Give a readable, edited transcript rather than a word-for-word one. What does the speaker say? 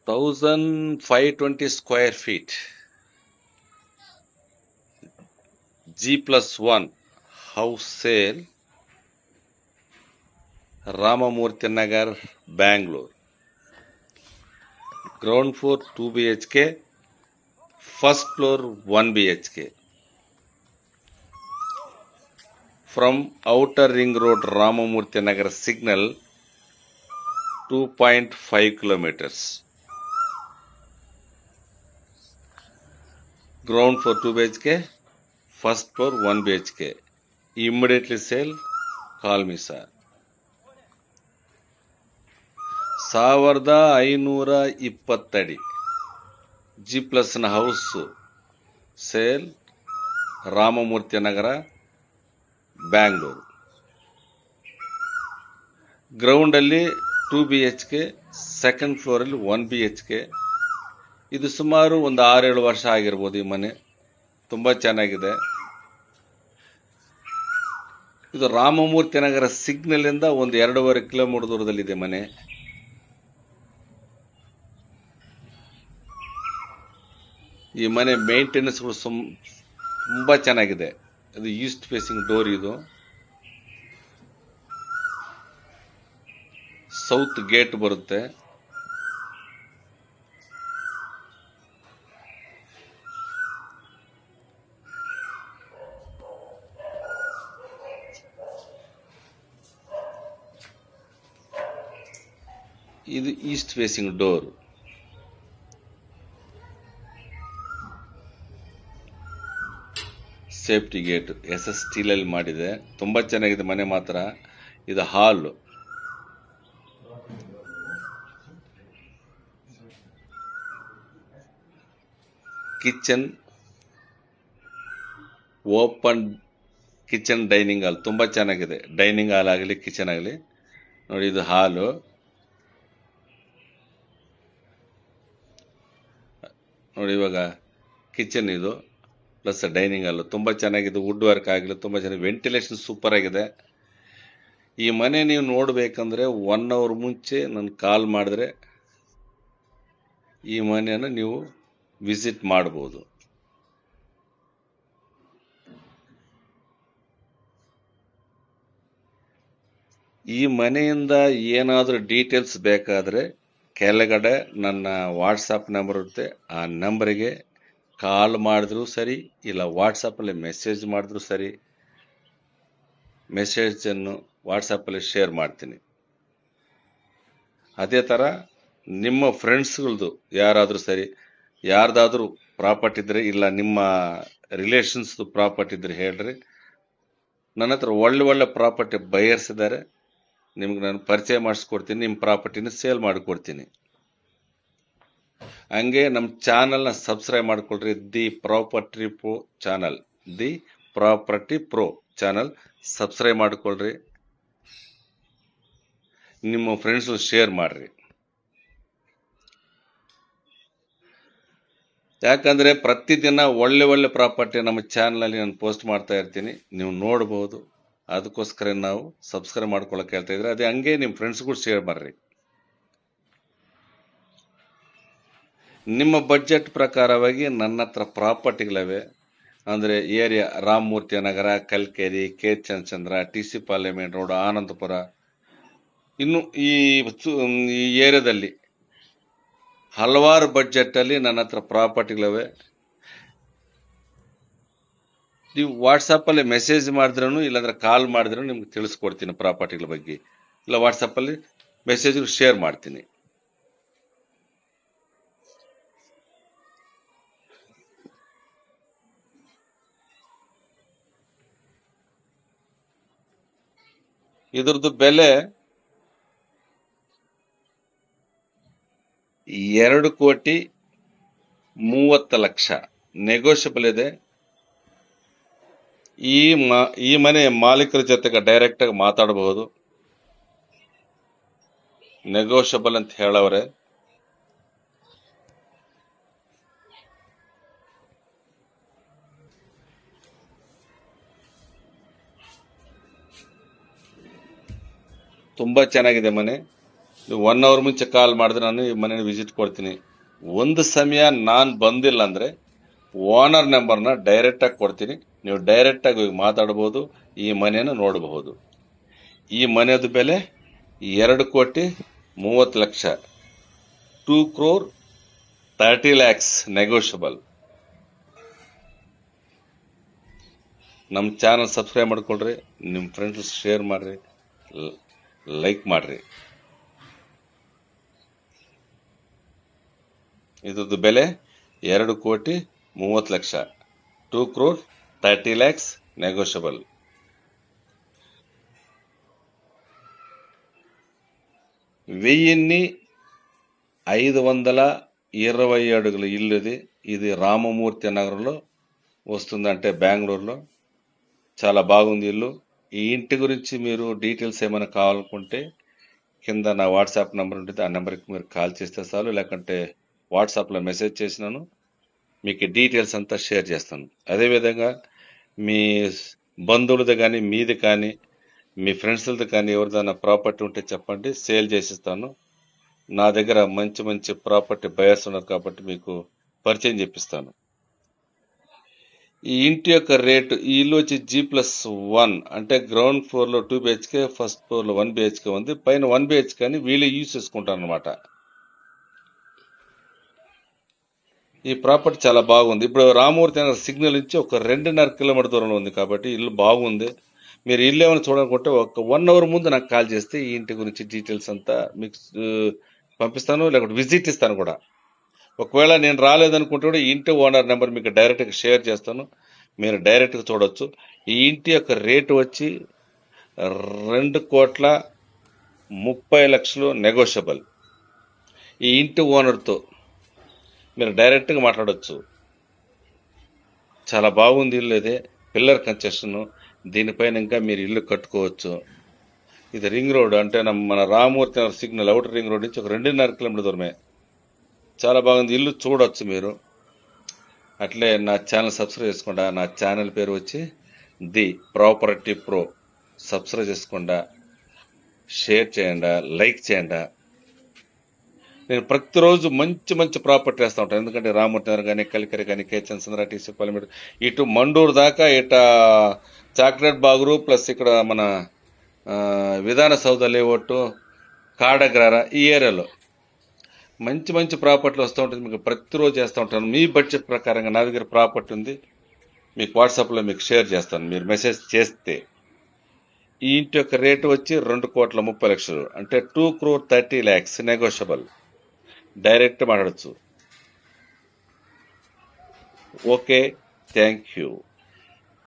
1520 square feet, G+1 house sale, Ramamurthy Nagar, Bangalore. Ground floor 2 BHK, first floor 1 BHK. From Outer Ring Road, Ramamurthy Nagar signal, 2.5 kilometers. Ground floor 2 BHK, first floor 1 BHK. Immediately sell, call me sir. 1520 ಅಡಿ G+ನ house sale, Ramamurthy Nagar, Bangalore. Ground ಅಲ್ಲಿ 2 BHK, second floor ಅಲ್ಲಿ 1 BHK. ಇದು ಸುಮಾರು ಒಂದು 6-7 ವರ್ಷ ಆಗಿರ್ಬೋದು. ಈ ಮನೆ ತುಂಬಾ ಚೆನ್ನಾಗಿದೆ. ಇದು ರಾಮಮೂರ್ತಿ ನಗರ ಸಿಗ್ನಲ್ ಇಂದ ಒಂದು 2.5 ಕಿಲೋಮೀಟರ್ ದೂರದಲ್ಲಿದೆ ಮನೆ. ಈ ಮನೆ ಮೇಂಟೆನೆನ್ಸ್ ತುಂಬಾ ಚೆನ್ನಾಗಿದೆ. ಇದು ಈಸ್ಟ್ ಫೇಸಿಂಗ್ ಡೋರ್, ಇದು ಸೌತ್ ಗೇಟ್ ಬರುತ್ತೆ. ಇದು east facing door. Safety gate SS steel ಅಲ್ಲಿ ಮಾಡಿದೆ. ತುಂಬಾ ಚೆನ್ನಾಗಿದೆ ಮನೆ ಮಾತ್ರ. ಇದು hall, kitchen, open kitchen, dining hall ತುಂಬಾ ಚೆನ್ನಾಗಿದೆ. ಡೈನಿಂಗ್ ಹಾಲ್ ಆಗಲಿ ಕಿಚನ್ ಆಗಲಿ ನೋಡಿ. ಇದು ಹಾಲು ನೋಡಿ. ಇವಾಗ ಕಿಚನ್ ಇದು ಪ್ಲಸ್ ಡೈನಿಂಗ್ ಹಾಲ್ ತುಂಬಾ ಚೆನ್ನಾಗಿದೆ. ವುಡ್ ವರ್ಕ್ ಆಗಲಿ ತುಂಬಾ ಚೆನ್ನಾಗಿ, ವೆಂಟಿಲೇಷನ್ ಸೂಪರ್ ಆಗಿದೆ. ಈ ಮನೆ ನೀವು ನೋಡ್ಬೇಕಂದ್ರೆ 1 hour ಮುಂಚೆ ನನ್ ಕಾಲ್ ಮಾಡಿದ್ರೆ ಈ ಮನೆಯನ್ನು ನೀವು ವಿಸಿಟ್ ಮಾಡಬಹುದು. ಈ ಮನೆಯಿಂದ ಏನಾದರೂ ಡೀಟೇಲ್ಸ್ ಬೇಕಾದ್ರೆ ಕೆಳಗಡೆ ನನ್ನ ವಾಟ್ಸಪ್ ನಂಬರ್ ಇರುತ್ತೆ. ಆ ನಂಬರಿಗೆ ಕಾಲ್ ಮಾಡಿದ್ರು ಸರಿ, ಇಲ್ಲ ವಾಟ್ಸಪ್ ಅಲ್ಲಿ ಮೆಸೇಜ್ ಮಾಡಿದ್ರು ಸರಿ. ಮೆಸೇಜ್ ಅನ್ನು ವಾಟ್ಸಪ್ ಅಲ್ಲಿ ಶೇರ್ ಮಾಡ್ತೀನಿ. ಅದೇ ತರ ನಿಮ್ಮ ಫ್ರೆಂಡ್ಸ್ಗಳದ್ದು ಯಾರಾದ್ರೂ ಸರಿ, ಯಾರ್ದಾದ್ರೂ ಪ್ರಾಪರ್ಟಿ ಇದ್ರೆ, ಇಲ್ಲ ನಿಮ್ಮ ರಿಲೇಷನ್ಸ್ ಪ್ರಾಪರ್ಟಿ ಇದ್ರೆ ಹೇಳ್ರಿ. ನನ್ನ ಹತ್ರ ಒಳ್ಳೆ ಪ್ರಾಪರ್ಟಿ ಬಯರ್ಸ್ ಇದ್ದಾರೆ. ನಿಮ್ಗೆ ನಾನು ಪರಿಚಯ ಮಾಡಿಸ್ಕೊಡ್ತೀನಿ. ನಿಮ್ಮ ಪ್ರಾಪರ್ಟಿನ ಸೇಲ್ ಮಾಡಿಕೊಡ್ತೀನಿ. ಹಂಗೆ ನಮ್ಮ ಚಾನಲ್ನ ಸಬ್ಸ್ಕ್ರೈಬ್ ಮಾಡ್ಕೊಳ್ರಿ. The property pro channel, the property pro channel subscribe ಮಾಡ್ಕೊಳ್ರಿ. ನಿಮ್ಮ ಫ್ರೆಂಡ್ಸ್ ಶೇರ್ ಮಾಡ್ರಿ. ಯಾಕಂದ್ರೆ ಪ್ರತಿದಿನ ಒಳ್ಳೆ ಪ್ರಾಪರ್ಟಿ ನಮ್ಮ ಚಾನಲ್ ಅಲ್ಲಿ ನಾನು ಪೋಸ್ಟ್ ಮಾಡ್ತಾ ಇರ್ತೀನಿ, ನೀವು ನೋಡಬಹುದು. ಅದಕ್ಕೋಸ್ಕರ ನಾವು ಸಬ್ಸ್ಕ್ರೈಬ್ ಮಾಡ್ಕೊಳಕ್ ಹೇಳ್ತಾ ಇದ್ರೆ, ಅದೇ ಹಂಗೆ ನಿಮ್ಮ ಫ್ರೆಂಡ್ಸ್ಗಳು ಶೇರ್ ಮಾಡ್ರಿ. ನಿಮ್ಮ ಬಡ್ಜೆಟ್ ಪ್ರಕಾರವಾಗಿ ನನ್ನ ಹತ್ರ ಪ್ರಾಪರ್ಟಿಗಳಿವೆ. ಅಂದ್ರೆ ಏರಿಯಾ ರಾಮಮೂರ್ತಿ ನಗರ, ಕಲ್ಕೆರಿ, ಕೆ ಚಂದ್ರ, TC ಪಾರ್ಲಿಮೆಂಟ್ ರೋಡ್, ಆನಂದಪುರ, ಇನ್ನು ಈ ಏರಿಯಾದಲ್ಲಿ ಹಲವಾರು ಬಡ್ಜೆಟ್ ಅಲ್ಲಿ ನನ್ನ ಹತ್ರ ಪ್ರಾಪರ್ಟಿಗಳಿವೆ. ನೀವು ವಾಟ್ಸಪ್ ಅಲ್ಲಿ ಮೆಸೇಜ್ ಮಾಡಿದ್ರೂ ಇಲ್ಲಾಂದ್ರೆ ಕಾಲ್ ಮಾಡಿದ್ರೂ ನಿಮ್ಗೆ ತಿಳಿಸ್ಕೊಡ್ತೀನಿ ಪ್ರಾಪರ್ಟಿಗಳ ಬಗ್ಗೆ. ಇಲ್ಲ ವಾಟ್ಸಪ್ ಅಲ್ಲಿ ಮೆಸೇಜ್ ಶೇರ್ ಮಾಡ್ತೀನಿ. ಇದ್ರದ್ದು ಬೆಲೆ 2,30,00,000 ನೆಗೋಷಿಯಬಲ್ ಇದೆ. ಈ ಮನೆ ಮಾಲೀಕರ ಜೊತೆಗೆ ಡೈರೆಕ್ಟ್ ಆಗಿ ಮಾತಾಡಬಹುದು. ನೆಗೋಷಿಯಬಲ್ ಅಂತ ಹೇಳವ್ರೆ. ತುಂಬಾ ಚೆನ್ನಾಗಿದೆ ಮನೆ. ನೀವು 1 ಅವರ್ ಮುಂಚೆ ಕಾಲ್ ಮಾಡಿದ್ರೆ ನಾನು ಈ ಮನೇನ ವಿಸಿಟ್ ಕೊಡ್ತೀನಿ. ಒಂದು ಸಮಯ ನಾನು ಬಂದಿಲ್ಲ ಅಂದ್ರೆ ಓನರ್ ನಂಬರ್ನ ಡೈರೆಕ್ಟ್ ಆಗಿ ಕೊಡ್ತೀನಿ. ನೀವು ಡೈರೆಕ್ಟ್ ಆಗಿ ಹೋಗಿ ಮಾತಾಡಬಹುದು, ಈ ಮನೆಯನ್ನು ನೋಡಬಹುದು. ಈ ಮನೆಯದು ಬೆಲೆ 2,30,30,00,000, 2,30,00,000 ನೆಗೋಷಿಯಬಲ್. ನಮ್ಮ ಚಾನಲ್ ಸಬ್ಸ್ಕ್ರೈಬ್ ಮಾಡ್ಕೊಳ್ರಿ, ನಿಮ್ಮ ಫ್ರೆಂಡ್ಸ್ ಶೇರ್ ಮಾಡ್ರಿ, ಲೈಕ್ ಮಾಡ್ರಿ. ಇದ್ರದ್ದು ಬೆಲೆ 2,30,30,00,000, 2,30,00,000 ನೆಗೋಷಿಯಬಲ್. వెయ్యిన్ని 520 అడుగుల ఇల్లు ఇది రామమూర్తి నగరంలో వస్తుంది, అంటే బెంగళూరులో. చాలా బాగుంది ఇల్లు. ఈ ఇంటి గురించి మీరు డీటెయిల్స్ ఏమైనా కావాలనుకుంటే కింద నా వాట్సాప్ నెంబర్ ఉంటుంది, ఆ నెంబర్కి మీరు కాల్ చేస్తే చాలు, లేకుంటే వాట్సాప్లో మెసేజ్ చేసినాను, మీకు డీటెయిల్స్ అంతా షేర్ చేస్తాను. అదేవిధంగా మీ బంధువులది కానీ మీది కానీ మీ ఫ్రెండ్స్లది కానీ ఎవరిదైనా ప్రాపర్టీ ఉంటే చెప్పండి, సేల్ చేసిస్తాను. నా దగ్గర మంచి మంచి ప్రాపర్టీ బయర్స్ ఉన్నారు కాబట్టి మీకు పరిచయం చేపిస్తాను. ఈ ఇంటి యొక్క రేటు, ఈ ఇల్లు వచ్చి G+1, అంటే గ్రౌండ్ ఫ్లోర్లో 2 BHK, ఫస్ట్ ఫ్లోర్లో 1 BHK ఉంది. పైన 1 BHK అని వీళ్ళు యూజ్ చేసుకుంటారు అనమాట. ఈ ప్రాపర్టీ చాలా బాగుంది. ఇప్పుడు రామమూర్తి నగర్ సిగ్నల్ నుంచి ఒక 2.5 కిలోమీటర్ దూరంలో ఉంది కాబట్టి ఇల్లు బాగుంది. మీరు ఇల్లు ఏమైనా చూడాలనుకుంటే ఒక 1 అవర్ ముందు నాకు కాల్ చేస్తే ఈ ఇంటి గురించి డీటెయిల్స్ అంతా మీకు పంపిస్తాను, లేకపోతే విజిట్ ఇస్తాను కూడా. ఒకవేళ నేను రాలేదనుకుంటే కూడా ఈ ఇంటి ఓనర్ నెంబర్ మీకు డైరెక్ట్గా షేర్ చేస్తాను, మీరు డైరెక్ట్గా చూడొచ్చు. ఈ ఇంటి యొక్క రేటు వచ్చి 2,30,00,000 నెగోషియబుల్. ఈ ఇంటి ఓనర్తో మీరు డైరెక్ట్గా మాట్లాడవచ్చు. చాలా బాగుంది ఇల్లు. ఇదే పిల్లర్ కన్స్ట్రక్షన్, దీనిపైన ఇంకా మీరు ఇల్లు కట్టుకోవచ్చు. ఇది రింగ్ రోడ్, అంటే మన Ramamurthy Nagar signal outer ring road నుంచి ఒక 2.5 కిలోమీటర్ దూరమే. చాలా బాగుంది ఇల్లు, చూడవచ్చు మీరు. అట్లే నా ఛానల్ సబ్స్క్రైబ్ చేసుకోండి. నా ఛానల్ పేరు వచ్చి ది ప్రాపర్టీ ప్రో. సబ్స్క్రైబ్ చేసుకోండి, షేర్ చేయండి, లైక్ చేయండి. నేను ప్రతిరోజు మంచి మంచి ప్రాపర్టీ వేస్తూ ఉంటాను. ఎందుకంటే రామమూర్తి నగర్ కానీ, కలికిరి కానీ, కేచంద్ర, టీసీ పాలెం, ఇటు మండూరు దాకా, ఇట చాక్లెట్ బాగురు ప్లస్ ఇక్కడ మన విధాన సౌధ లేఅవుట్, కాడగ్రార, ఈ ఏరియాలో మంచి మంచి ప్రాపర్టీలు వస్తూ ఉంటుంది. మీకు ప్రతిరోజు చేస్తూ ఉంటాను. మీ బడ్జెట్ ప్రకారంగా నా దగ్గర ప్రాపర్టీ ఉంది, మీకు వాట్సాప్లో మీకు షేర్ చేస్తాను, మీరు మెసేజ్ చేస్తే. ఈ ఇంటి యొక్క రేటు వచ్చి 2,30,00,000, అంటే 2,30,00,000 నెగోషియబుల్. డైరెక్ట్ మాట్లాడచ్చు. Okay, thank you.